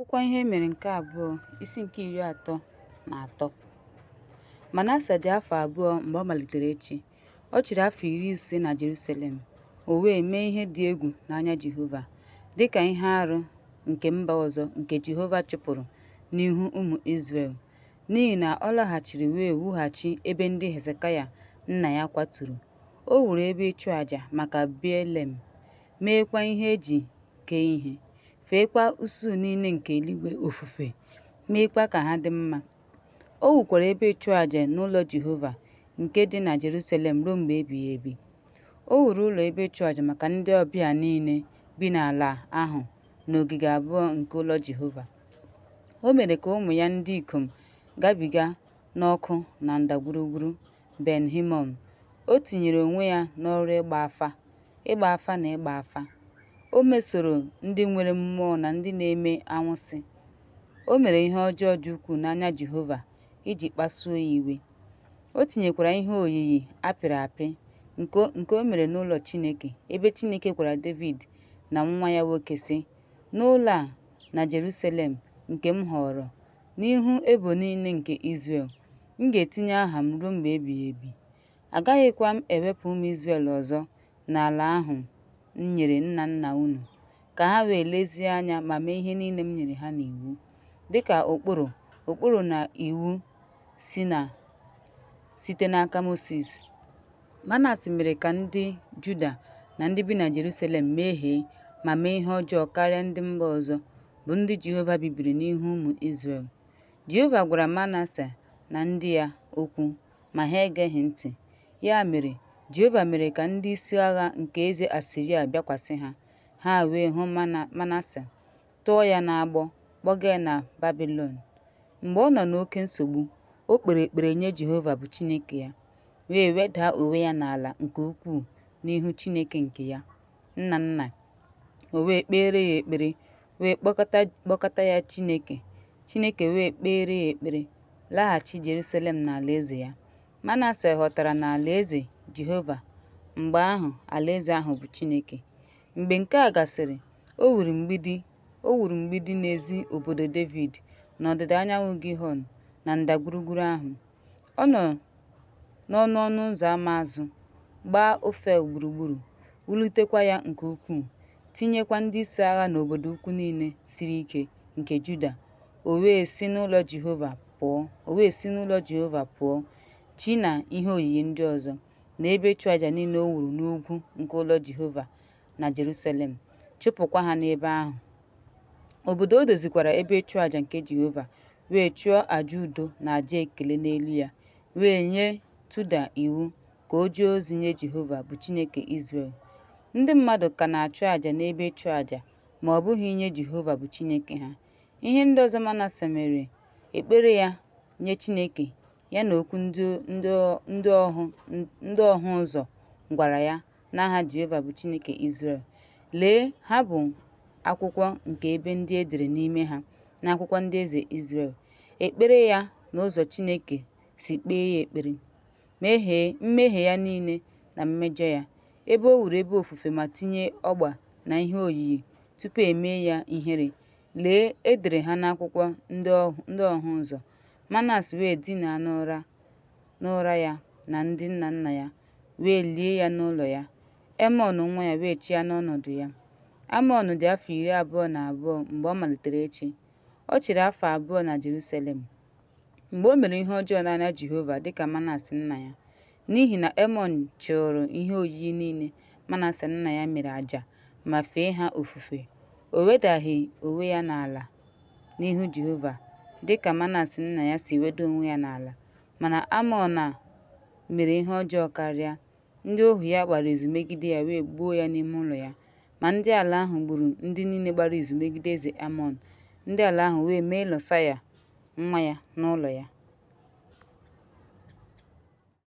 Akwụkwọ ihe mere nke abụọ isi nke 33. Manase dị afọ 2 mgbe ọ malitere ịchị. Ọ chịrị afọ 50 na Jerusalem. O wee mee ihe dị egwu n'anya Jehova, dịka ihe arụ nke mba ọzọ nke Jehova chụpụrụ n'ihu ụmụ Izrel, n'ihi na ọ laghachiri wee wughachi ebe ndị Hezekaya nna ya kwaturu. O wuru ebe ịchụ àjà maka Belem, meekwa ihe eji kee ihe, feekwa usuu niile nke eluigwe ofufe, meekwa ka ha dị mma. O wukwara ebe ịchụ àjà n'ụlọ Jehova nke dị na Jerusalem ruo mgbe ebighị ebi. O wuru ụlọ ebe ịchụ àjà maka ndị ọbịa niile bi n'ala ahụ n'ogige abụọ nke ụlọ Jehova. O mere ka ụmụ ya ndị ikom gabiga n'ọkụ na ndagwurugwu Ben Himon. O tinyere onwe ya n'ọrụ ịgba afa na ịgba afa. O mesoro ndị nwere mmụọ na ndị na-eme anwụsị. O mere ihe ọjọọ dị ukwuu n'anya Jehova iji kpasuo ya iwe. O tinyekwara ihe oyiyi apịrị apị nke o mere n'ụlọ Chineke, ebe Chineke gwara David na nwa ya nwoke sị, n'ụlọ a na Jerusalem nke m họrọ, n'ihu ebo niile nke Izrel, m ga-etinye aha m ruo mgbe ebighị ebi. Agaghịkwa m ewepụ ụmụ Izrel ọzọ n'ala ahụ m nyere nna nna unu, ka ha wee lezie anya ma mee ihe niile m nyere ha n'iwu, dịka ụkpụrụ na iwu site n'aka Mosis. Manase mere ka ndị Juda na ndị bi na Jerusalem mehie ma mee ihe ọjọọ karịa ndị mba ọzọ, bụ ndị Jehova bibiri n'ihu ụmụ Izrel. Jehova gwara Manase na ndị ya okwu, ma ha egeghị ntị. Ya mere, Jehova mere ka ndị isi agha nke eze Asiria bịakwasị ha. Ha wee hụ Manase, tụọ ya n'agbọ, kpọga ya na Babilọn. Mgbe ọ nọ n'oke nsogbu, o kpere ekpere nye Jehova bụ Chineke ya, wee wedaa onwe ya n'ala nke ukwuu n'ihu Chineke nke ya nna nna. O wee kpeere ya ekpere, wee kpọkọta ya Chineke. Chineke wee kpeere ya ekpere, laghachi Jerusalem na alaeze ya. Manase ghọtara na alaeze Jehova mgbe ahụ alaeze ahụ bụ Chineke. Mgbe nke a gasịrị, o wuru mgbidi n'ezi obodo David n'ọdịda anyanwụ Gihon na ndagwurugwu ahụ. Ọ nọ n'ọnụ ọnụ ụzọ ámá azụ, gbaa Ofel gburugburu, wulitekwa ya nke ukwuu, tinyekwa ndị isi agha n'obodo ukwu niile siri ike nke Juda. O wee si n'ụlọ Jehova pụọ, chi na ihe oyiyi ndị ọzọ, na ebe ịchụ àjà niile o wuru n'ugwu nke ụlọ Jehova na Jerusalem, chụpụkwa ha n'ebe ahụ. Obodo o dozikwara ebe ịchụ àjà nke Jehova, wee chụọ àjà udo na àjà ekele n'elu ya, wee nye Juda iwu ka o jee ozi nye Jehova bụ Chineke Izrel. Ndị mmadụ ka na-achụ àjà n'ebe ịchụ àjà, ma ọ bụghị nye Jehova bụ Chineke ha. Ihe ndị ọzọ Manase mere, ekpere ya nye Chineke, ya na okwu ndị ọhụ ụzọ gwara ya n'aha Jehova bụ Chineke Izrel. Lee, ha bụ akwụkwọ nke ebe ndị e dere n'ime ha n'akwụkwọ ndị eze Izrel. Ekpere ya na ụzọ Chineke si kpee ya ekpere, mmehie ya niile na mmejọ ya, ebe o wuru ebe ofufe ma tinye ọgba na ihe oyiyi tupu emee ya ihere. Lee, e dere ha n'akwụkwọ ndị ọhụ ụzọ. Manase wee dinaa n'ụra ya na ndị nna nna ya, wee lie ya n'ụlọ ya. Emọn nwa ya wee chịa n'ọnọdụ ya. Amọn dị afọ 22 mgbe ọ malitere ịchị. Ọ chịrị afọ 2 na Jerusalem. Mgbe o mere ihe ọjọọ n'anya Jehova dịka Manase nna ya, n'ihi na Emọn chụrụ ihe oyiyi niile Manase nna ya mere àjà ma fee ha ofufe, o wedaghị onwe ya n'ala n'ihu Jehova dịka Manase nna ya si weda onwe ya n'ala. Mana Amọn mere ihe ọjọọ karịa. Ndị ohu ya gbara izu megide ya wee gbuo ya n'ime ụlọ ya. Ma ndị ala ahụ gburu ndị niile gbara izu megide eze Amọn. Ndị ala ahụ wee mee Josaya nwa ya n'ụlọ ya.